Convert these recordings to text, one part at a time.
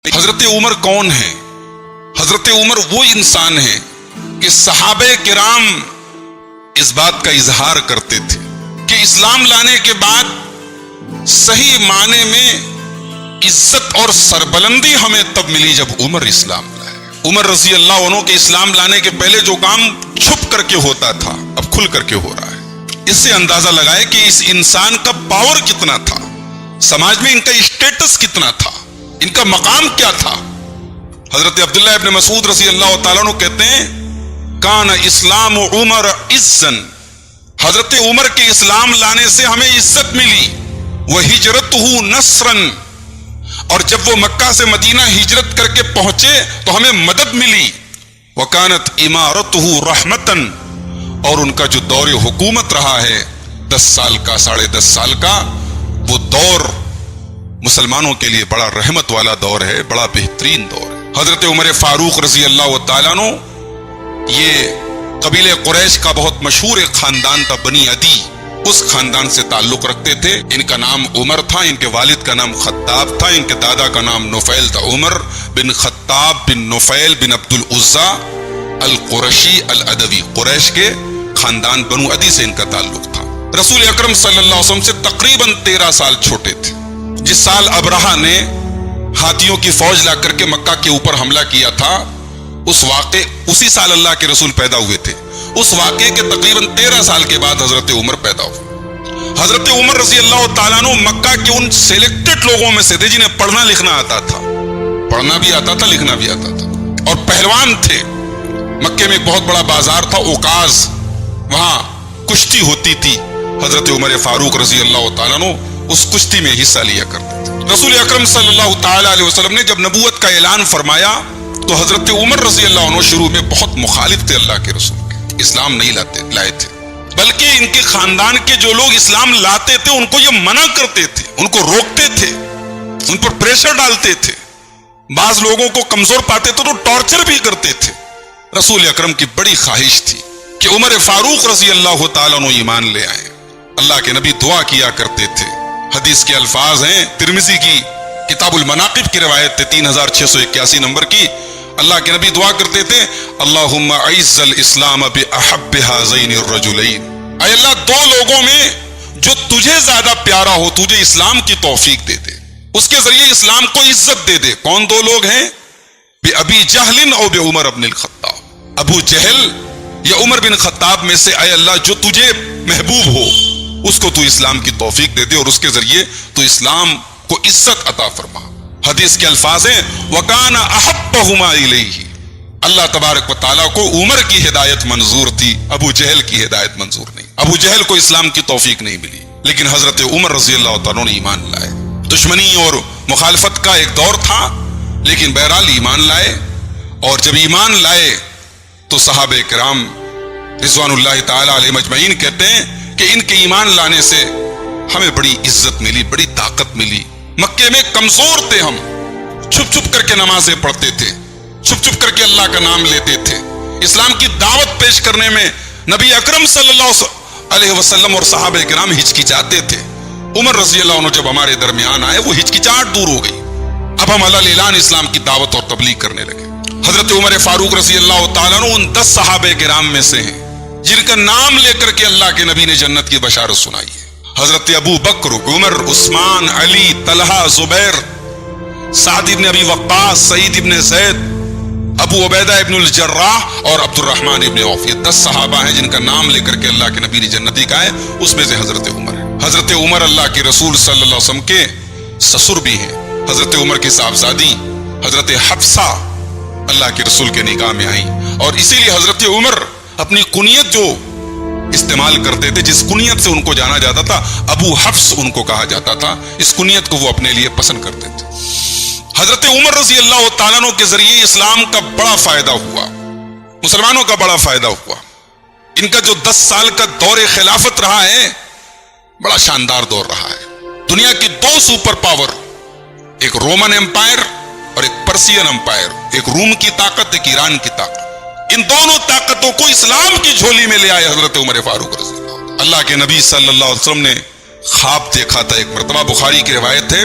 حضرت عمر کون ہیں؟ حضرت عمر وہ انسان ہیں کہ صحابہ کرام اس بات کا اظہار کرتے تھے کہ اسلام لانے کے بعد صحیح معنی میں عزت اور سربلندی ہمیں تب ملی جب عمر اسلام لائے۔ عمر رضی اللہ عنہ کے اسلام لانے کے پہلے جو کام چھپ کر کے ہوتا تھا اب کھل کر کے ہو رہا ہے۔ اس سے اندازہ لگائے کہ اس انسان کا پاور کتنا تھا، سماج میں ان کا اسٹیٹس کتنا تھا، ان کا مقام کیا تھا۔ حضرت عبداللہ ابن مسعود رضی اللہ تعالیٰ عنہ کہتے ہیں کان اسلام عمر عزن، حضرت عمر کے اسلام لانے سے ہمیں عزت ملی، وہجرتہ نصرن، اور جب وہ مکہ سے مدینہ ہجرت کر کے پہنچے تو ہمیں مدد ملی، وکانت امارتہ رحمتن، اور ان کا جو دور حکومت رہا ہے 10 سال کا 10.5 سال کا، وہ دور مسلمانوں کے لیے بڑا رحمت والا دور ہے، بڑا بہترین دور ہے۔ حضرت عمر فاروق رضی اللہ تعالیٰ عنہ یہ قبیلہ قریش کا بہت مشہور ایک خاندان تھا، بنی عدی، اس خاندان سے تعلق رکھتے تھے۔ ان کا نام عمر تھا، ان کے والد کا نام خطاب تھا، ان کے دادا کا نام نفیل تھا۔ عمر بن خطاب بن نفیل بن عبد العزا القرشی العدوی، قریش کے خاندان بنو عدی سے ان کا تعلق تھا۔ رسول اکرم صلی اللہ علیہ وسلم سے تقریباً 13 سال چھوٹے تھے۔ جس سال ابرہہ نے ہاتھیوں کی فوج لا کر کے مکہ کے اوپر حملہ کیا تھا، اسی سال اللہ کے رسول پیدا ہوئے تھے۔ اس واقعے کے تقریباً 13 سال کے بعد حضرت عمر پیدا ہوئے۔ حضرت عمر رضی اللہ تعالیٰ عنہ مکہ کے ان سیلیکٹڈ لوگوں میں سے تھے جنہیں پڑھنا لکھنا آتا تھا، پڑھنا بھی آتا تھا، لکھنا بھی آتا تھا، اور پہلوان تھے۔ مکے میں ایک بہت بڑا بازار تھا اوقاز، وہاں کشتی ہوتی تھی۔ حضرت عمر فاروق رضی اللہ تعالیٰ عنہ اس کشتی میں حصہ لیا کرتے تھے۔ رسول اکرم صلی اللہ تعالیٰ علیہ وسلم نے جب نبوت کا اعلان فرمایا تو حضرت عمر رضی اللہ عنہ شروع میں بہت مخالف تھے اللہ کے رسول کے، اسلام نہیں لائے تھے، بلکہ ان کے خاندان کے جو لوگ اسلام لاتے تھے ان کو یہ منع کرتے تھے، ان کو روکتے تھے، ان پر پریشر ڈالتے تھے، بعض لوگوں کو کمزور پاتے تھے تو ٹارچر بھی کرتے تھے۔ رسول اکرم کی بڑی خواہش تھی کہ عمر فاروق رضی اللہ تعالیٰ عنہ ایمان لے آئیں۔ اللہ کے نبی دعا کیا کرتے تھے، حدیث کے الفاظ ہیں، ترمذی کی کتاب المناقب کی روایت ہے 3681 نمبر کی۔ اللہ کے نبی دعا کرتے تھے اللہم اعز الاسلام باحب ہذین الرجلین، اے اللہ 2 لوگوں میں جو تجھے زیادہ پیارا ہو تجھے اسلام کی توفیق دے دے، اس کے ذریعے اسلام کو عزت دے دے۔ کون 2 لوگ ہیں؟ بأبی جہل او بعمر بن الخطاب، ابو جہل یا عمر بن خطاب میں سے اے اللہ جو تجھے محبوب ہو اس کو تو اسلام کی توفیق دے دے اور اس کے ذریعے تو اسلام کو عزت عطا فرما۔ حدیث کے الفاظ ہیں وَكَانَ أَحَبَّهُمَا إِلَيْهِ، اللہ تبارک و تعالیٰ کو عمر کی ہدایت منظور تھی، ابو جہل کی ہدایت منظور نہیں۔ ابو جہل کو اسلام کی توفیق نہیں ملی، لیکن حضرت عمر رضی اللہ تعالیٰ نے ایمان لائے۔ دشمنی اور مخالفت کا ایک دور تھا، لیکن بہرحال ایمان لائے، اور جب ایمان لائے تو صحابہ کرام رضوان اللہ تعالیٰ علیہ مجمعین کہتے ہیں کہ ان کے ایمان لانے سے ہمیں بڑی عزت ملی، بڑی طاقت ملی۔ مکے میں کمزور تھے ہم، چھپ چھپ کر کے نمازیں پڑھتے تھے، چھپ چھپ کر کے اللہ کا نام لیتے تھے، اسلام کی دعوت پیش کرنے میں نبی اکرم صلی اللہ علیہ وسلم اور صحابہ کرام ہچکچاتے تھے۔ عمر رضی اللہ عنہ جب ہمارے درمیان آئے وہ ہچکچاہٹ دور ہو گئی، اب ہم علی اعلان اسلام کی دعوت اور تبلیغ کرنے لگے۔ حضرت عمر فاروق رضی اللہ تعالیٰ عنہ ان 10 صحابہ کرام میں سے ہیں جن کا نام لے کر کے اللہ کے نبی نے جنت کی بشارت سنائی ہے۔ حضرت ابو بکر، عمر، عثمان، علی، طلحہ، زبیر، سعد ابن ابی وقاص، سعید ابن زید، ابو عبیدہ ابن الجراح اور عبد الرحمن ابن عوف، یہ 10 صحابہ ہیں جن کا نام لے کر کے اللہ کے نبی نے جنتی کہا ہے، اس میں سے حضرت عمر ہے۔ حضرت عمر اللہ کے رسول صلی اللہ علیہ وسلم کے سسر بھی ہیں۔ حضرت عمر کی صاحبزادی حضرت حفصہ اللہ کے رسول کے نکاح میں آئیں، اور اسی لیے حضرت عمر اپنی کنیت جو استعمال کرتے تھے، جس کنیت سے ان کو جانا جاتا تھا ابو حفص ان کو کہا جاتا تھا، اس کنیت کو وہ اپنے لیے پسند کرتے تھے۔ حضرت عمر رضی اللہ تعالیٰ عنہ کے ذریعے اسلام کا بڑا فائدہ ہوا، مسلمانوں کا بڑا فائدہ ہوا۔ ان کا جو 10 سال کا دور خلافت رہا ہے بڑا شاندار دور رہا ہے۔ دنیا کی 2 سپر پاور، ایک رومن امپائر اور ایک پرسین امپائر، ایک روم کی طاقت، ایک ایران کی طاقت، ان دونوں طاقتوں کو اسلام کی جھولی میں لے آئے حضرت عمر فاروق رضی اللہ۔ اللہ کے نبی صلی اللہ علیہ وسلم نے خواب دیکھا تھا ایک مرتبہ، بخاری کی روایت ہے،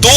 2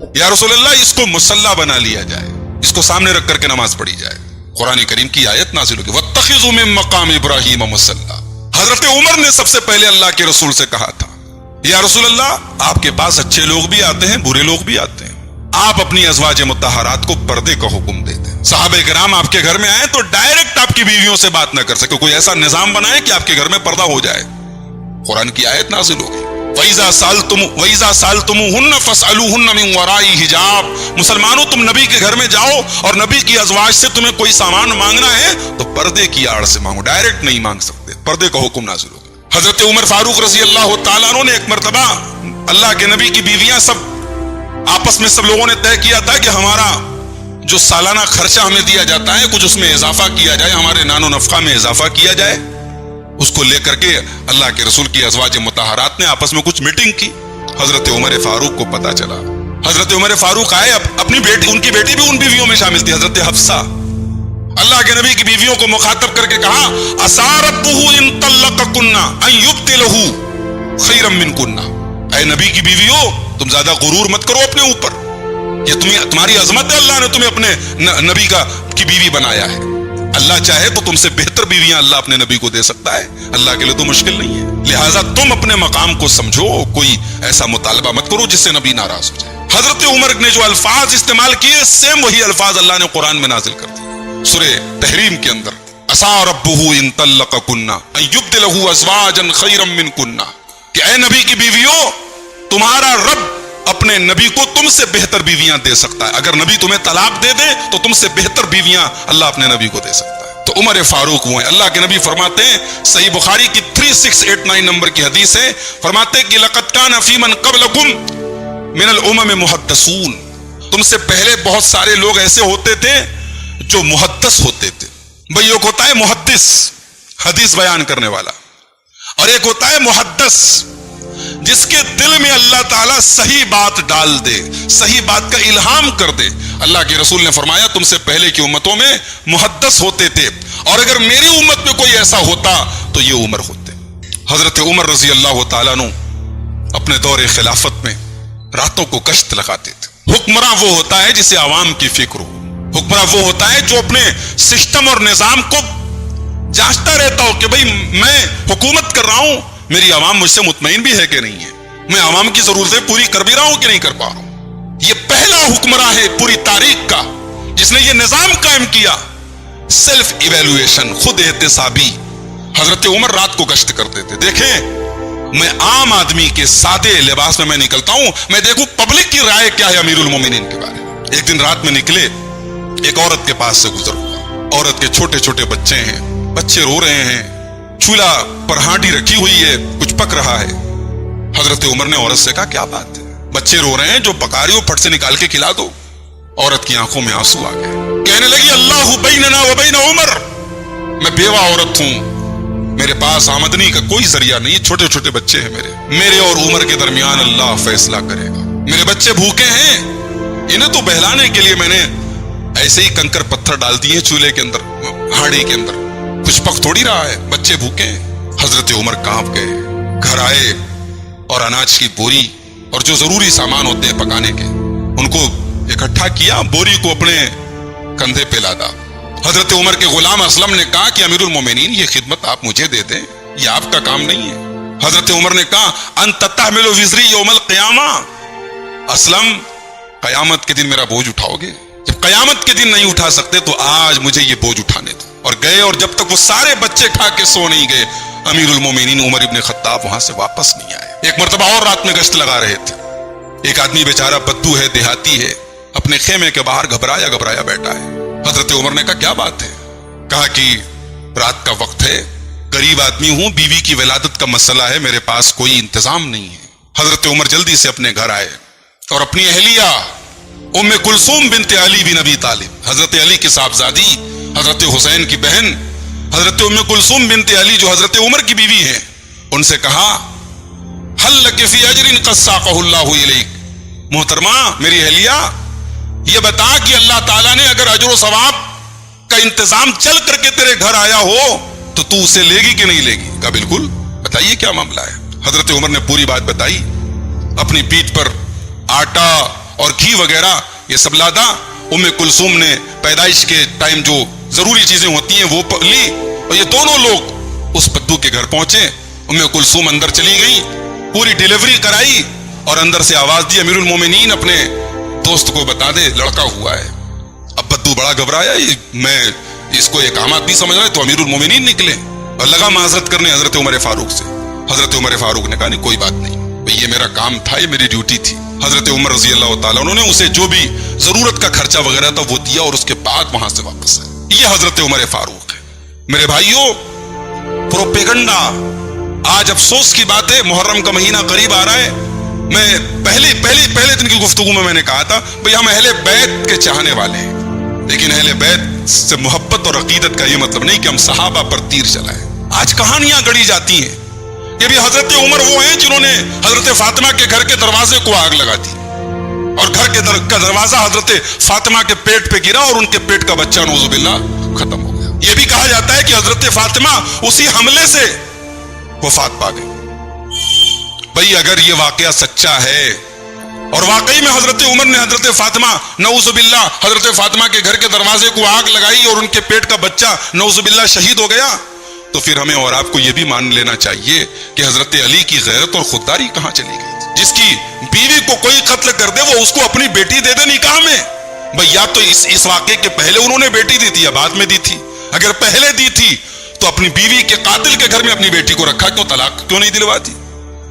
یا رسول اللہ اس کو مصلی بنا لیا جائے, اس کو سامنے رکھ کر کے نماز پڑھی جائے. قرآن کریم کی آیت نازل ہوگی وَاتَّخِذُوا مِن مَقَامِ إِبْرَاهِيمَ مُصَلًّى. حضرت عمر نے سب سے پہلے اللہ کے رسول سے کہا تھا یا رسول اللہ آپ کے پاس اچھے لوگ بھی آتے ہیں برے لوگ بھی آتے ہیں, آپ اپنی ازواج مطہرات کو پردے کا حکم دے دیں. صحابہ کرام آپ کے گھر میں آئے تو ڈائریکٹ آپ کی بیویوں سے بات نہ کر سکے, کوئی ایسا نظام بنائے کہ آپ کے گھر میں پردہ ہو جائے. قرآن کی آیت نازل ہوگی وَإِذَا سَأَلْتُمُوهُنَّ فَاسْأَلُوهُنَّ مِنْ وَرَاءِ حِجَابٍ. مسلمانوں تم نبی کے گھر میں جاؤ اور نبی کی ازواج سے تمہیں کوئی سامان مانگنا ہے تو پردے کی آڑ سے مانگو, ڈائریکٹ نہیں مانگ سکتے. پردے کا حکم نازل ہوگا. حضرت عمر فاروق رضی اللہ تعالیٰ عنہ نے ایک مرتبہ اللہ کے نبی کی بیویاں سب آپس میں سب لوگوں نے طے کیا تھا کہ ہمارا جو سالانہ خرچہ ہمیں دیا جاتا ہے کچھ اس میں اضافہ کیا جائے, ہمارے نان و نفقہ میں اضافہ کیا جائے. اس کو لے کر کے اللہ کے رسول کی ازواج مطہرات نے آپس میں کچھ میٹنگ کی. حضرت عمر فاروق کو پتا چلا. حضرت عمر فاروق آئے, اپنی بیٹی, ان کی بیٹی بھی ان بیویوں میں شامل تھی, حضرت حفصہ. اللہ کے نبی کی بیویوں کو مخاطب کر کے کہا اسارتہ ان طلقکن ان یبدلہ خیرا منکن. اے نبی کی بیویوں تم زیادہ غرور مت کرو اپنے اوپر, یہ تمہاری عظمت ہے, اللہ نے تمہیں اپنے نبی کی بیوی بنایا ہے. اللہ چاہے تو تم سے بہتر بیویاں اللہ اپنے نبی کو دے سکتا ہے, اللہ کے لیے تو مشکل نہیں ہے. لہٰذا تم اپنے مقام کو سمجھو, کوئی ایسا مطالبہ مت کرو جس سے نبی ناراض ہو جائے. حضرت عمر نے جو الفاظ استعمال کیے سیم وہی الفاظ اللہ نے قرآن میں نازل کر دیے سورہ تحریم کے اندر. عسى ربه ان طلقكن ان يبدله ازواجا خيرا منكن. کہ اے نبی کی بیویوں تمہارا رب اپنے نبی کو تم سے بہتر بیویاں دے سکتا ہے. اگر نبی تمہیں طلاق دے دے تو تم سے بہتر بیویاں اللہ اپنے نبی کو دے سکتا ہے. تو عمر فاروق وہ ہیں. اللہ کے نبی فرماتے ہیں, صحیح بخاری کی 3689 نمبر کی حدیث ہے, فرماتے کہ لقد كان في من قبلكم من الامم محدثون. تم سے پہلے بہت سارے لوگ ایسے ہوتے تھے جو محدث ہوتے تھے. بھئی ایک ہوتا ہے محدث حدیث بیان کرنے والا, اور ایک ہوتا ہے محدث جس کے دل میں اللہ تعالیٰ صحیح بات ڈال دے, صحیح بات کا الہام کر دے. اللہ کے رسول نے فرمایا تم سے پہلے کی امتوں میں محدث ہوتے تھے, اور اگر میری امت میں کوئی ایسا ہوتا تو یہ عمر ہوتے. حضرت عمر رضی اللہ تعالیٰ عنہ اپنے دور خلافت میں راتوں کو گشت لگاتے تھے. حکمراں وہ ہوتا ہے جسے عوام کی فکر ہو. حکمراں وہ ہوتا ہے جو اپنے سسٹم اور نظام کو جانچتا رہتا ہو کہ بھئی میں حکومت کر رہا ہوں, میری عوام مجھ سے مطمئن بھی ہے کہ نہیں ہے, میں عوام کی ضرورتیں پوری کر بھی رہا ہوں کہ نہیں کر پا رہا ہوں. یہ پہلا حکمراں ہے پوری تاریخ کا جس نے یہ نظام قائم کیا, سیلف ایویلویشن, خود احتسابی. حضرت عمر رات کو گشت کرتے تھے. دیکھیں میں عام آدمی کے سادے لباس میں نکلتا ہوں, میں دیکھوں پبلک کی رائے کیا ہے امیر المومنین کے بارے میں. ایک دن رات میں نکلے, ایک عورت کے پاس سے گزر ہوا. عورت کے چھوٹے چھوٹے بچے ہیں, بچے رو رہے ہیں, چولہا پر ہانڈی رکھی ہوئی ہے, کچھ پک رہا ہے. حضرت عمر نے عورت سے کہا کیا بات ہے, بچے رو رہے ہیں, جو پکا رہی ہو پھٹ سے نکال کے کھلا دو. عورت کی آنکھوں میں آنسو آ گئے, کہنے لگی اللہ بیننا و بین عمر, میں بیوہ عورت ہوں, میرے پاس آمدنی کا کوئی ذریعہ نہیں, چھوٹے چھوٹے بچے ہیں میرے اور عمر کے درمیان اللہ فیصلہ کرے گا. میرے بچے بھوکے ہیں, انہیں تو بہلانے کے لیے میں نے ایسے ہی کنکر پتھر ڈال دیے چولہے کے اندر, ہانڈی کے اندر, کچھ پک تھوڑی رہا ہے, بچے بھوکے ہیں. حضرت عمر کانپ گئے, گھر آئے اور اناج کی بوری اور جو ضروری سامان ہوتے ہیں پکانے کے ان کو اکٹھا کیا, بوری کو اپنے کندھے پہ لادا. حضرت عمر کے غلام اسلم نے کہا کہ امیر المومنین یہ خدمت آپ مجھے دے دیں, یہ آپ کا کام نہیں ہے. حضرت عمر نے کہا انت تحمل وزری یوم القیامہ, اسلم قیامت کے دن میرا بوجھ اٹھاؤ گے, جب قیامت کے دن نہیں اٹھا سکتے تو آج مجھے یہ بوجھ اٹھانے دو. اور گئے, اور جب تک وہ سارے بچے کھا کے سو نہیں گئے امیر المومنین عمر ابن خطاب وہاں سے واپس نہیں آئے. ایک مرتبہ اور رات میں گشت لگا رہے تھے, ایک آدمی بیچارہ بدو ہے, دیہاتی ہے, اپنے خیمے کے باہر گھبرایا بیٹھا ہے. حضرت عمر نے کہا کیا بات ہے, کہا کہ رات کا وقت ہے, غریب آدمی ہوں, بیوی کی ولادت کا مسئلہ ہے, میرے پاس کوئی انتظام نہیں ہے. حضرت عمر جلدی سے اپنے گھر آئے اور اپنی اہلیہ ام کلثوم بنت علی بن ابی طالب, حضرت علی کی صاحبزادی, حضرت حسین کی بہن, حضرت ام کلثوم بنت علی جو حضرت عمر کی بیوی ہیں, ان سے کہا حل لک فی اجر قد ساقہ اللہ الیک, محترمہ میری اہلیہ یہ بتا کہ اللہ تعالیٰ نے اگر اجر و ثواب کا انتظام چل کر کے تیرے گھر آیا ہو تو تو اسے لے گی کہ نہیں لے گی. کہا بالکل, بتائیے کیا معاملہ ہے. حضرت عمر نے پوری بات بتائی, اپنی پیٹھ پر آٹا اور گھی وغیرہ یہ سب لادا. ام کلثوم نے پیدائش کے ٹائم جو ضروری چیزیں ہوتی ہیں وہ لی, اور یہ دونوں لوگ اس بدو کے گھر پہنچے. ام کلثوم اندر چلی گئی, پوری ڈیلیوری کرائی, اور اندر سے آواز دی امیر المومنین اپنے دوست کو بتا دے لڑکا ہوا ہے. اب بدو بڑا گھبرایا, میں اس کو ایک عام آدمی سمجھ رہا ہے, تو امیر المومنین نکلے اور لگا معذرت کرنے حضرت عمر فاروق سے. حضرت عمر فاروق نے کہا نہیں کوئی بات نہیں, یہ میرا کام تھا, یہ میری ڈیوٹی تھی. حضرت عمر رضی اللہ تعالیٰ انہوں نے اسے جو بھی ضرورت کا خرچہ وغیرہ تھا وہ دیا, اور اس کے بعد وہاں سے واپس آئے. یہ حضرت عمر فاروق ہے. میرے بھائیوں, پروپیگنڈا, آج افسوس کی بات ہے, محرم کا مہینہ قریب آ رہا ہے. میں پہلے دن کی گفتگو میں نے کہا تھا بھئی ہم اہل بیت کے چاہنے والے ہیں, لیکن اہل بیت سے محبت اور عقیدت کا یہ مطلب نہیں کہ ہم صحابہ پر تیر چلائیں. آج کہانیاں گڑی جاتی ہیں کہ بھی حضرت عمر وہ ہیں جنہوں نے حضرت فاطمہ کے گھر کے دروازے کو آگ لگا دی, اور گھر کے دروازہ حضرت فاطمہ کے پیٹ پہ گرا اور ان کے پیٹ کا بچہ نعوذ باللہ ختم ہو گیا. یہ بھی کہا جاتا ہے کہ حضرت فاطمہ اسی حملے سے وفات پا گئی. بھئی اگر یہ واقعہ سچا ہے اور واقعی میں حضرت عمر نے حضرت فاطمہ نعوذ باللہ حضرت فاطمہ کے گھر کے دروازے کو آگ لگائی اور ان کے پیٹ کا بچہ نعوذ باللہ شہید ہو گیا, تو پھر ہمیں اور آپ کو یہ بھی مان لینا چاہیے کہ حضرت علی کی غیرت اور خودداری کہاں چلی گئی تھی. جس کی بیوی کو کوئی قتل کر دے وہ اس کو اپنی بیٹی دے دے نکاح میں. بھئی یا تو اس واقعے کے پہلے انہوں نے بیٹی دی تھی یا بعد میں دی تھی. اگر پہلے دی تھی تو اپنی بیوی کے قاتل کے گھر میں اپنی بیٹی کو رکھا, کیوں طلاق کیوں نہیں دلوا دی؟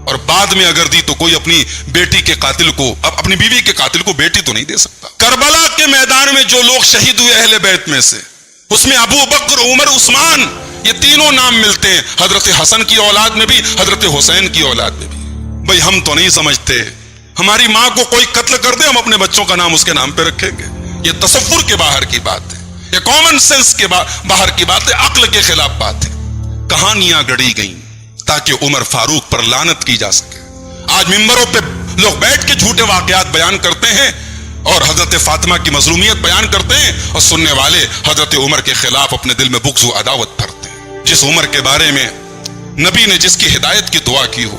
اور بعد میں اگر دی تو کوئی اپنی بیٹی کے قاتل کو, اپنی بیوی کے قاتل کو بیٹی تو نہیں دے سکتا. کربلا کے میدان میں جو لوگ شہید ہوئے اہل بیت میں سے, اس میں ابو بکر, عمر, عثمان, یہ تینوں نام ملتے ہیں. حضرت حسن کی اولاد میں بھی, حضرت حسین کی اولاد میں بھی. بھئی ہم تو نہیں سمجھتے ہماری ماں کو کوئی قتل کر دے ہم اپنے بچوں کا نام اس کے نام پہ رکھیں گے. یہ تصور کے باہر کی بات ہے, یہ کامن سینس کے باہر کی بات ہے, عقل کے خلاف بات ہے. کہانیاں گڑی گئیں تاکہ عمر فاروق پر لعنت کی جا سکے. آج ممبروں پہ لوگ بیٹھ کے جھوٹے واقعات بیان کرتے ہیں اور حضرت فاطمہ کی مظلومیت بیان کرتے ہیں, اور سننے والے حضرت عمر کے خلاف اپنے دل میں بغض و عداوت بھرتے ہیں. جس عمر کے بارے میں نبی نے جس کی ہدایت کی دعا کی ہو,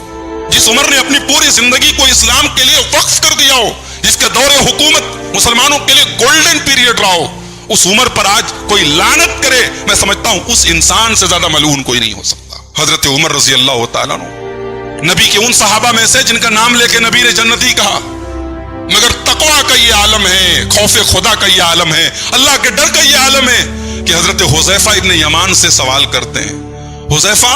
جس عمر نے اپنی پوری زندگی کو اسلام کے لیے وقف کر دیا ہو, جس کے دور حکومت مسلمانوں کے لیے گولڈن پیریڈ رہا ہو, اس عمر پر آج کوئی لعنت کرے, میں سمجھتا ہوں اس انسان سے زیادہ ملعون کوئی نہیں ہو سکتا. حضرت عمر رضی اللہ تعالیٰ عنہ نبی کے ان صحابہ میں سے جن کا نام لے کے نبی نے جنتی کہا, مگر تقویٰ کا یہ عالم ہے, خوف خدا کا یہ عالم ہے, اللہ کے ڈر کا یہ عالم ہے کہ حضرت حذیفہ ابن یمان سے سوال کرتے ہیں, حذیفہ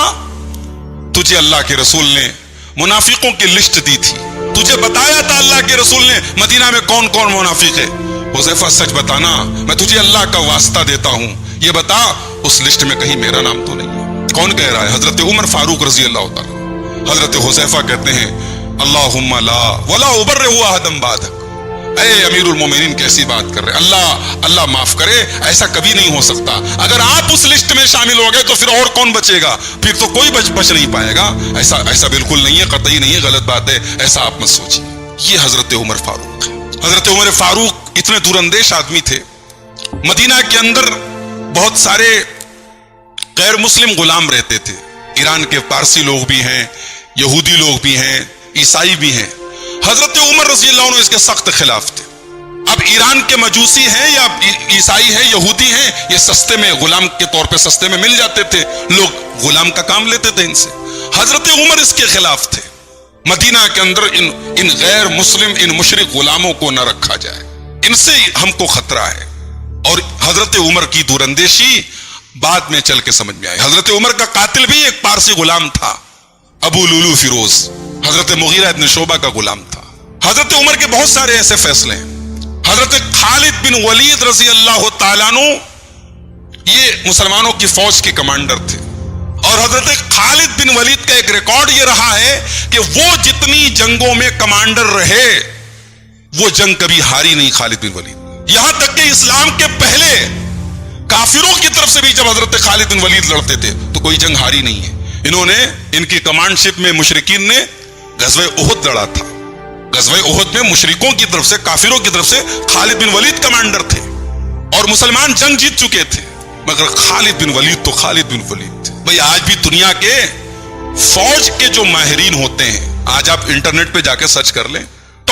تجھے اللہ کے رسول نے منافقوں کی لسٹ دی تھی, تجھے بتایا تھا اللہ کے رسول نے مدینہ میں کون کون منافق ہے, حذیفہ سچ بتانا, میں تجھے اللہ کا واسطہ دیتا ہوں, یہ بتا اس لسٹ میں کہیں میرا نام تو نہیں ہے. کون کہہ رہا ہے؟ حضرت عمر فاروق رضی اللہ تعالیٰ. حضرت حذیفہ کہتے ہیں اللہم لا ولا ابرئ احدا بعدک, اے امیر المومنین کیسی بات کر رہے, اللہ معاف کرے, ایسا کبھی نہیں ہو سکتا. اگر آپ اس لسٹ میں شامل ہو گئے تو پھر اور کون بچے گا, پھر تو کوئی بچ نہیں پائے گا. ایسا بالکل نہیں ہے, قطعی نہیں ہے, غلط بات ہے, ایسا آپ مت سوچیے. یہ حضرت عمر فاروق ہے. حضرت عمر فاروق اتنے دور اندیش آدمی تھے. مدینہ کے اندر بہت سارے غیر مسلم غلام رہتے تھے. ایران کے پارسی لوگ بھی ہیں, یہودی لوگ بھی ہیں, عیسائی بھی ہیں. حضرت عمر رضی اللہ عنہ اس کے سخت خلاف تھے. اب ایران کے مجوسی ہیں یا عیسائی ہیں, یہودی ہیں, یہ سستے میں غلام کے طور پہ سستے میں مل جاتے تھے, لوگ غلام کا کام لیتے تھے ان سے. حضرت عمر اس کے خلاف تھے. مدینہ کے اندر ان غیر مسلم, ان مشرک غلاموں کو نہ رکھا جائے, ان سے ہم کو خطرہ ہے. اور حضرت عمر کی دور اندیشی بعد میں چل کے سمجھ میں آئی. حضرت عمر کا قاتل بھی ایک پارسی غلام تھا, ابو لولو فیروز, حضرت مغیرہ ابن شعبہ کا غلام تھا. حضرت عمر کے بہت سارے ایسے فیصلے ہیں. حضرت خالد بن ولید رضی اللہ تعالیٰ عنہ یہ مسلمانوں کی فوج کے کمانڈر تھے, اور حضرت خالد بن ولید کا ایک ریکارڈ یہ رہا ہے کہ وہ جتنی جنگوں میں کمانڈر رہے وہ جنگ کبھی ہاری نہیں خالد بن ولید. یہاں تک کہ اسلام کے پہلے کافروں کی طرف سے بھی جب حضرت خالد بن ولید لڑتے تھے تو کوئی جنگ ہاری نہیں ہے. انہوں نے, ان کی کمانڈ شپ میں مشرکین نے غزوہ احد لڑا تھا. غزوہ احد میں مشرکوں کی طرف سے, کافروں کی طرف سے خالد بن ولید کمانڈر تھے, اور مسلمان جنگ جیت چکے تھے, مگر خالد بن ولید تو خالد بن ولید تھے. بھئی آج بھی دنیا کے فوج کے جو ماہرین ہوتے ہیں, آج آپ انٹرنیٹ پہ جا کے سرچ کر لیں,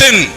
10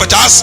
50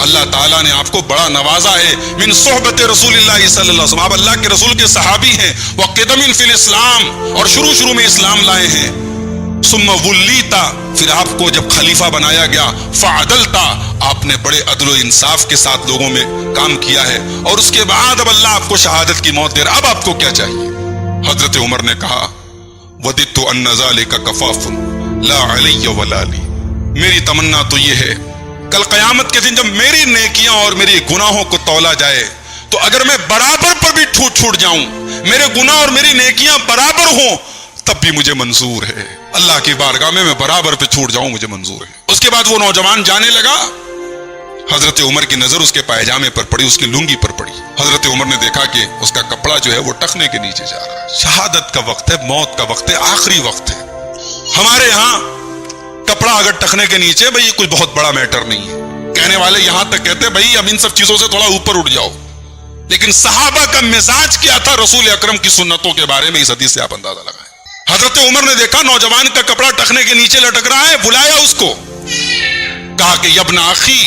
اللہ تعالیٰ نے آپ کو بڑا نوازا ہے. من صحبت رسول اللہ صلی اللہ علیہ وسلم, آپ اللہ کے رسول کے صحابی ہیں. وقدم فی الاسلام, اور شروع میں اسلام لائے ہیں. ثم ولیتا, پھر آپ کو جب خلیفہ بنایا گیا. فعدلتا, آپ نے بڑے عدل و انصاف کے ساتھ لوگوں میں کام کیا ہے. اور اس کے بعد اب اللہ آپ کو شہادت کی موت دے رہا. اب آپ کو کیا چاہیے؟ حضرت عمر نے کہا وددت ان ذلک کفاف لا علی ولا لی, میری تمنا تو یہ ہے کل قیامت کے دن جب میری نیکیاں اور میری گناہوں کو تولا جائے تو اگر میں برابر پر بھی چھوٹ جاؤں, میرے گناہ اور میری نیکیاں برابر ہوں, تب بھی مجھے منظور ہے. اللہ کی بارگاہ میں برابر پہ چھوٹ جاؤں, مجھے منظور ہے. اس کے بعد وہ نوجوان جانے لگا. حضرت عمر کی نظر اس کے پائجامے پر پڑی, اس کی لنگی پر پڑی. حضرت عمر نے دیکھا کہ اس کا کپڑا جو ہے وہ ٹخنے کے نیچے جا رہا ہے. شہادت کا وقت ہے, موت کا وقت ہے, آخری وقت ہے. ہمارے ہاں کپڑا اگر ٹخنے کے نیچے, بھئی کوئی بہت بڑا میٹر نہیں ہے. کہنے والے یہاں تک کہتے بھئی اب ان سب چیزوں سے تھوڑا اوپر اٹھ جاؤ. لیکن صحابہ کا مزاج کیا تھا رسول اکرم کی سنتوں کے بارے میں, اس حدیث سے آپ اندازہ لگائیں. حضرت عمر نے دیکھا نوجوان کا کپڑا ٹخنے کے نیچے لٹک رہا ہے, بلایا اس کو, کہا کہ یبن اخی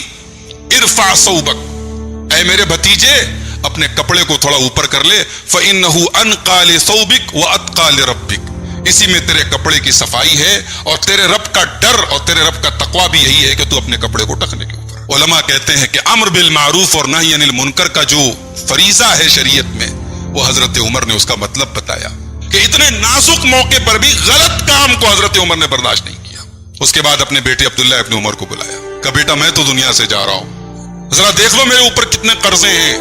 ارفع ثوبک, اے میرے بھتیجے اپنے کپڑے کو تھوڑا اوپر کر لے. فإنه انقى لثوبک واتقى لربک, اسی میں تیرے کپڑے کی صفائی ہے اور تیرے رب کا ڈر اور تیرے رب کا تقوی بھی یہی ہے کہ تو اپنے کپڑے کو ٹخنے کے اوپر. علماء کہتے ہیں کہ امر بالمعروف اور نہی عن المنکر کا جو فریضہ ہے شریعت میں, وہ حضرت عمر نے اس کا مطلب بتایا کہ اتنے نازک موقع پر بھی غلط کام کو حضرت عمر نے برداشت نہیں کیا. اس کے بعد اپنے بیٹے عبداللہ ابن عمر کو بلایا, کہ بیٹا میں تو دنیا سے جا رہا ہوں, ذرا دیکھ لو میرے اوپر کتنے قرضے ہیں.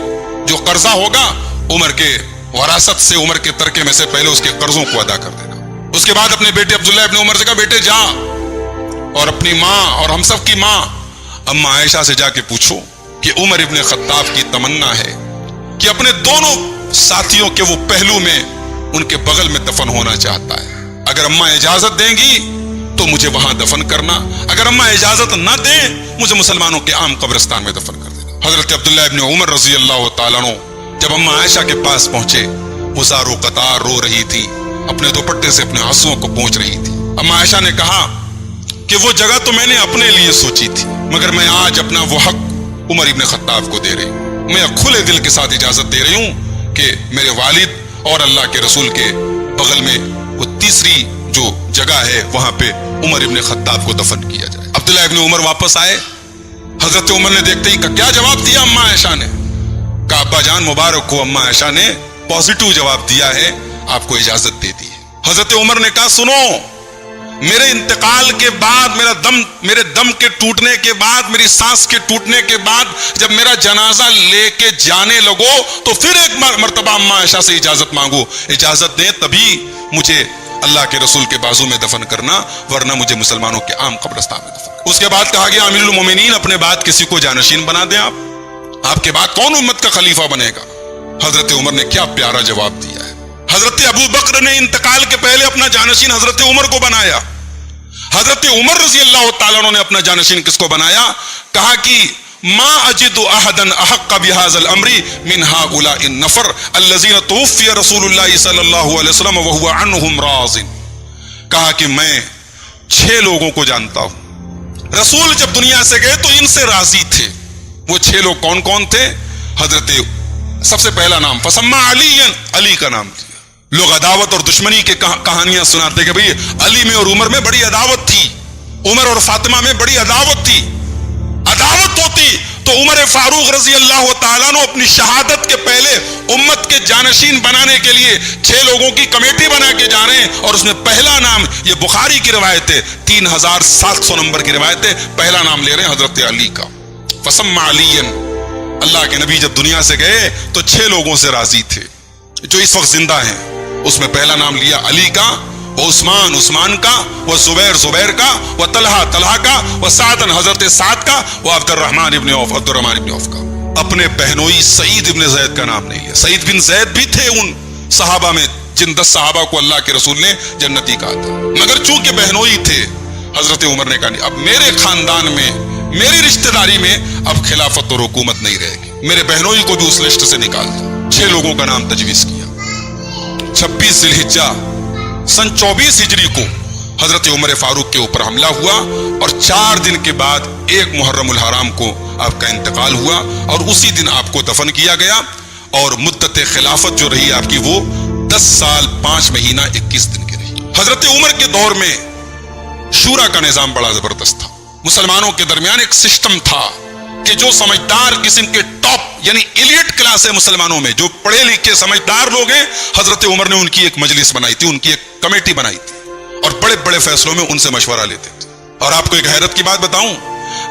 جو قرضہ ہوگا عمر کے وراثت سے, عمر کے ترکے میں سے پہلے اس کے قرضوں کو ادا کر دینا. اس کے بعد اپنے بیٹے عبداللہ ابن عمر سے کہا بیٹے جا اور اپنی ماں اور ہم سب کی ماں اما عائشہ سے جا کے پوچھو کہ عمر ابن خطاب کی تمنا ہے کہ اپنے دونوں ساتھیوں کے وہ پہلو میں ان کے بغل میں دفن ہونا چاہتا ہے. اگر اماں اجازت دیں گی تو مجھے وہاں دفن کرنا, اگر اماں اجازت نہ دیں مجھے مسلمانوں کے عام قبرستان میں دفن کر دینا. حضرت عبداللہ ابن عمر رضی اللہ تعالیٰ عنہ جب اماں عائشہ کے پاس پہنچے, وہ زارو قطار رو رہی تھی, اپنے دوپٹے سے اپنے آنسوؤں کو پونچھ رہی تھی. اماں عائشہ نے کہا کہ وہ جگہ تو میں نے اپنے لیے سوچی تھی, مگر میں آج اپنا وہ حق عمر ابن خطاب کو دے رہی ہوں. میں کھلے دل کے ساتھ اجازت دے رہی ہوں کہ میرے والد اور اللہ کے رسول کے بغل میں وہ تیسری جو جگہ ہے وہاں پہ عمر ابن خطاب کو دفن کیا جائے. عبداللہ ابن عمر واپس آئے. حضرت عمر نے دیکھتے ہی کیا جواب دیا اماں عائشہ نے؟ کہا ابا جان مبارک ہو, اماں عائشہ نے پازیٹو جواب دیا ہے, آپ کو اجازت دے دی ہے. حضرت عمر نے کہا سنو, میرے انتقال کے بعد, میرے دم کے ٹوٹنے کے بعد, میری سانس کے ٹوٹنے کے بعد جب میرا جنازہ لے کے جانے لگو تو پھر ایک مرتبہ اماں عائشہ سے اجازت مانگو, اجازت دیں تبھی مجھے اللہ کے رسول کے بازو میں دفن کرنا, ورنہ مجھے مسلمانوں کے عام قبرستان میں دفن کرنا. اس کے بعد کہا گیا امیر المومنین اپنے بعد کسی کو جانشین بنا دیں, آپ کے بعد کون امت کا خلیفہ بنے گا؟ حضرت عمر نے کیا پیارا جواب دیا ہے. حضرت ابو بکر نے انتقال کے پہلے اپنا جانشین حضرت عمر کو بنایا. حضرت عمر رضی اللہ تعالیٰ عنہ نے اپنا جانشین کس کو بنایا؟ کہا کہ ما اجد احدا احق بهذا الامر من هؤلاء النفر الذين توفي رسول الله صلی اللہ علیہ وسلم وهو عنهم راض. کہا کہ میں 6 لوگوں کو جانتا ہوں, رسول جب دنیا سے گئے تو ان سے راضی تھے. وہ 6 لوگ کون کون تھے؟ حضرت سب سے پہلا نام فسمى علی, علی کا نام دیا. لوگ عداوت اور دشمنی کی کہانیاں سناتے کہ بھئی علی میں اور عمر میں بڑی عداوت تھی, عمر اور فاطمہ میں بڑی عداوت تھی. عداوت ہوتی تو عمر فاروق رضی اللہ تعالیٰ نے اپنی شہادت کے پہلے امت کے جانشین بنانے کے لیے 6 لوگوں کی کمیٹی بنا کے جا رہے ہیں, اور اس میں پہلا نام, یہ بخاری کی روایت ہے, 3700 نمبر کی روایت ہے, پہلا نام لے رہے ہیں حضرت علی کا. فسمى علی, اللہ کے نبی جب دنیا سے گئے تو 6 لوگوں سے راضی تھے جو اس وقت زندہ ہیں. اس میں پہلا نام لیا علی کا, وہ عثمان کا, وہ زبیر کا, وہ طلحہ کا, وہ سعد حضرت سعد کا, وہ عبد الرحمن ابن عوف کا. اپنے بہنوئی سعید ابن زید کا نام نہیں لیا. سعید بن زید بھی تھے ان صحابہ میں جن 10 صحابہ کو اللہ کے رسول نے جنتی کہا تھا, مگر چونکہ بہنوئی تھے حضرت عمر نے کہا نہیں, اب میرے خاندان میں, میری رشتہ داری میں اب خلافت اور حکومت نہیں رہے گی, میرے بہنوئی کو بھی اس لسٹ سے نکال دیا. 6 لوگوں کا نام تجویز کیا. 26 ذی الحجہ سن 24 ہجری کو حضرت عمر فاروق کے اوپر حملہ ہوا اور 4 دن کے بعد 1 محرم الحرام کو آپ کا انتقال ہوا اور اسی دن آپ کو دفن کیا گیا، اور مدت خلافت جو رہی آپ کی وہ 10 سال 5 مہینہ 21 دن کی رہی۔ حضرت عمر کے دور میں شورا کا نظام بڑا زبردست تھا، مسلمانوں کے درمیان ایک سسٹم تھا کہ جو سمجھدار قسم کے ٹاپ یعنی ایلیٹ کلاس ہے مسلمانوں میں، جو پڑھے لکھے سمجھدار لوگ ہیں، حضرت عمر نے ان کی ایک مجلس بنائی تھی، ان کی ایک کمیٹی بنائی تھی اور بڑے بڑے فیصلوں میں ان سے مشورہ لیتے تھے۔ اور آپ کو ایک حیرت کی بات بتاؤں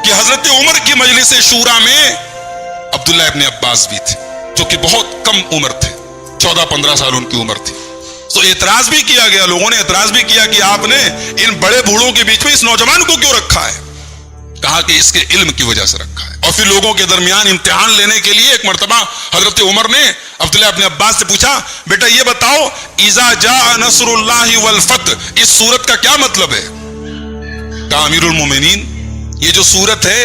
کہ حضرت عمر کی مجلس شورا میں عبداللہ ابن عباس بھی تھے، جو کہ بہت کم عمر تھے، 14-15 سال ان کی عمر تھی۔ تو اعتراض بھی کیا گیا، لوگوں نے اعتراض بھی کیا کہ آپ نے ان بڑے بوڑھوں کے بیچ میں اس نوجوان کو کیوں رکھا ہے؟ کہا کہ اس کے علم کی وجہ سے رکھا ہے۔ اور پھر لوگوں کے درمیان امتحان لینے کے لیے ایک مرتبہ حضرت عمر نے عبداللہ ابن عباس سے پوچھا، بیٹا یہ بتاؤ اذا جاء نصر اللہ والفتح اس سورت کا کیا مطلب ہے؟ کہا امیر المومنین یہ جو سورت ہے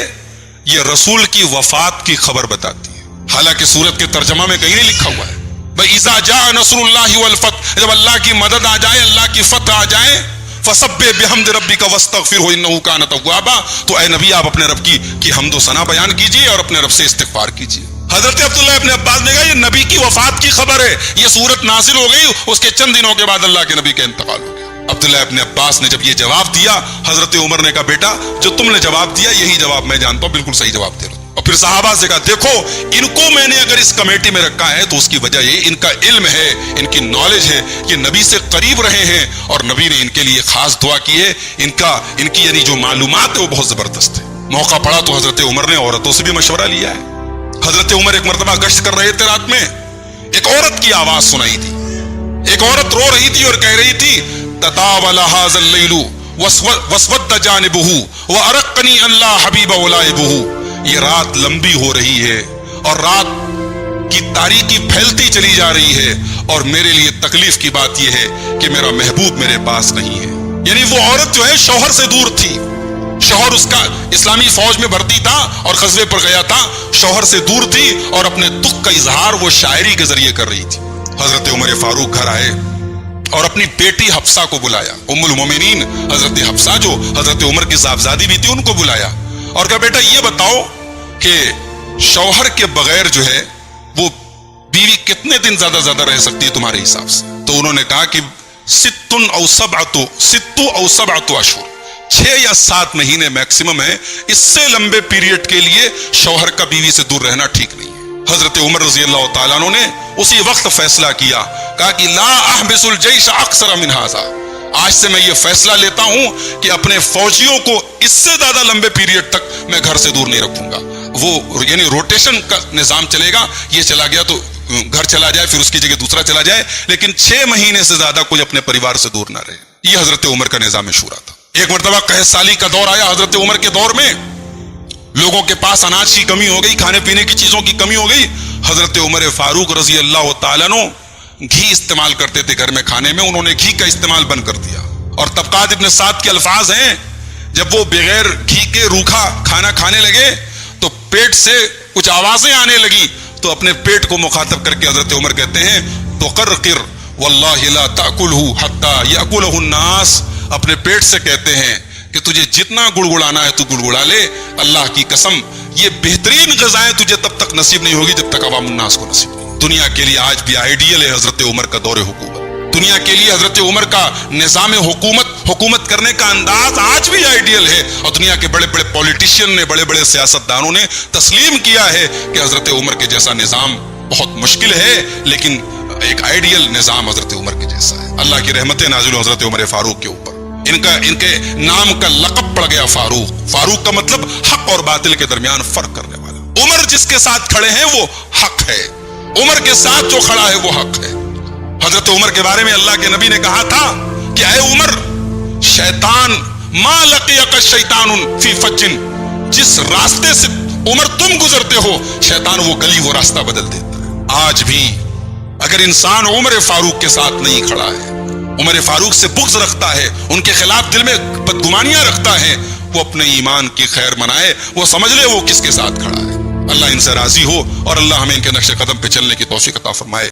یہ رسول کی وفات کی خبر بتاتی ہے، حالانکہ سورت کے ترجمہ میں کہیں نہیں لکھا ہوا ہے بھائی اذا جاء نصر اللہ والفتح، جب اللہ کی مدد آ جائے، اللہ کی فتح آ جائے، فسبح بحمد ربک واستغفرہ انہ کان توابا، تو اے نبی آپ اپنے رب کی حمد و ثنا بیان کیجیے اور اپنے رب سے استغفار کیجیے۔ حضرت عبداللہ ابن عباس نے کہا یہ نبی کی وفات کی خبر ہے، یہ سورت نازل ہو گئی، اس کے چند دنوں کے بعد اللہ کے نبی کا انتقال ہو گیا۔ عبداللہ ابن عباس نے جب یہ جواب دیا، حضرت عمر نے کہا بیٹا جو تم نے جواب دیا یہی جواب میں جانتا ہوں، بالکل صحیح جواب دے رہا ہوں۔ اور پھر صحابہ سے کہا دیکھو ان کو میں نے اگر اس کمیٹی میں رکھا ہے تو اس کی وجہ یہ ان کا علم ہے، ان کی نالج ہے، یہ نبی سے قریب رہے ہیں اور نبی نے ان کے لیے خاص دعا کی ہے، ان کی یعنی جو معلومات ہے وہ بہت زبردست ہے۔ موقع پڑا تو حضرت عمر نے عورتوں سے بھی مشورہ لیا ہے۔ حضرت عمر ایک مرتبہ گشت کر رہے تھے، رات میں ایک عورت کی آواز سنائی تھی، ایک عورت رو رہی تھی اور کہہ رہی تھی تطاول هذا الليل واسود جانبه وارقني الله حبيب ولائبه، یہ رات لمبی ہو رہی ہے اور رات کی تاریکی پھیلتی چلی جا رہی ہے اور میرے لیے تکلیف کی بات یہ ہے کہ میرا محبوب میرے پاس نہیں ہے۔ یعنی وہ عورت جو ہے شوہر سے دور تھی، شوہر اس کا اسلامی فوج میں بھرتی تھا اور غزوے پر گیا تھا، شوہر سے دور تھی اور اپنے دکھ کا اظہار وہ شاعری کے ذریعے کر رہی تھی۔ حضرت عمر فاروق گھر آئے اور اپنی بیٹی حفصہ کو بلایا، ام المومنین حضرت حفصہ جو حضرت عمر کی صاحبزادی بھی تھی ان کو بلایا اور کہا بیٹا یہ بتاؤ کہ شوہر کے بغیر جو ہے وہ بیوی کتنے دن زیادہ رہ سکتی ہے تمہارے حساب سے؟ تو انہوں نے کہا کہ 6 او 7 اشہر، 6 یا 7 مہینے میکسیمم ہے، اس سے لمبے پیریڈ کے لیے شوہر کا بیوی سے دور رہنا ٹھیک نہیں ہے۔ حضرت عمر رضی اللہ تعالیٰ عنہ نے اسی وقت فیصلہ کیا، کہا کہ لا احبس الجیش اکثر من ھذا، آج سے میں یہ فیصلہ لیتا ہوں کہ اپنے فوجیوں کو اس سے زیادہ لمبے پیریڈ تک میں گھر سے دور نہیں رکھوں گا۔ وہ یعنی روٹیشن کا نظام چلے گا، یہ چلا گیا تو گھر چلا جائے پھر اس کی جگہ دوسرا چلا جائے، لیکن 6 مہینے سے زیادہ کوئی اپنے پریوار سے دور نہ رہے۔ یہ حضرت عمر کا نظام شورا تھا۔ ایک مرتبہ قحط سالی کا دور آیا حضرت عمر کے دور میں، لوگوں کے پاس اناج کی کمی ہو گئی، کھانے پینے کی چیزوں کی کمی ہو گئی۔ حضرت عمر فاروق رضی اللہ تعالیٰ عنہ گھی استعمال کرتے تھے گھر میں کھانے میں، انہوں نے گھی کا استعمال بند کر دیا۔ اور طبقات ابن سعد کے الفاظ ہیں جب وہ بغیر گھی کے روکھا کھانا کھانے لگے تو پیٹ سے کچھ آوازیں آنے لگی، تو اپنے پیٹ کو مخاطب کر کے حضرت عمر کہتے ہیں تقرقر واللہ لا تأکلہ حتی یأکلہ الناس، اپنے پیٹ سے کہتے ہیں کہ تجھے جتنا گڑگڑانا ہے تو گڑگڑا لے، اللہ کی قسم یہ بہترین غذائیں تجھے تب تک نصیب نہیں ہوگی جب تک عوام الناس کو نصیب نہیں۔ دنیا کے لیے آج بھی آئیڈیل ہے حضرت عمر کا دور حکومت، دنیا کے لیے حضرت عمر کا نظام حکومت کرنے کا انداز آج بھی آئیڈیل ہے، اور دنیا کے بڑے بڑے پولیٹیشین نے، بڑے بڑے سیاستدانوں نے تسلیم کیا ہے کہ حضرت عمر کے جیسا نظام بہت مشکل ہے، لیکن ایک آئیڈیل نظام حضرت عمر کے جیسا ہے۔ اللہ کی رحمتیں نازل ہو حضرت عمر فاروق کے اوپر، ان کے نام کا لقب پڑ گیا فاروق۔ فاروق کا مطلب حق اور باطل کے درمیان فرق کرنے والا۔ عمر جس کے ساتھ کھڑے ہیں وہ حق ہے، عمر کے ساتھ جو کھڑا ہے وہ حق ہے۔ حضرت عمر کے بارے میں اللہ کے نبی نے کہا تھا کہ اے عمر، شیطان ما لقیک الشیطان فی فج، جس راستے سے عمر تم گزرتے ہو شیطان وہ گلی وہ راستہ بدل دیتا ہے۔ آج بھی اگر انسان عمر فاروق کے ساتھ نہیں کھڑا ہے، عمر فاروق سے بغض رکھتا ہے، ان کے خلاف دل میں بدگمانیاں رکھتا ہے، وہ اپنے ایمان کی خیر منائے، وہ سمجھ لے وہ کس کے ساتھ کھڑا ہے۔ اللہ ان سے راضی ہو اور اللہ ہمیں ان کے نقش قدم پہ چلنے کی توفیق عطا فرمائے۔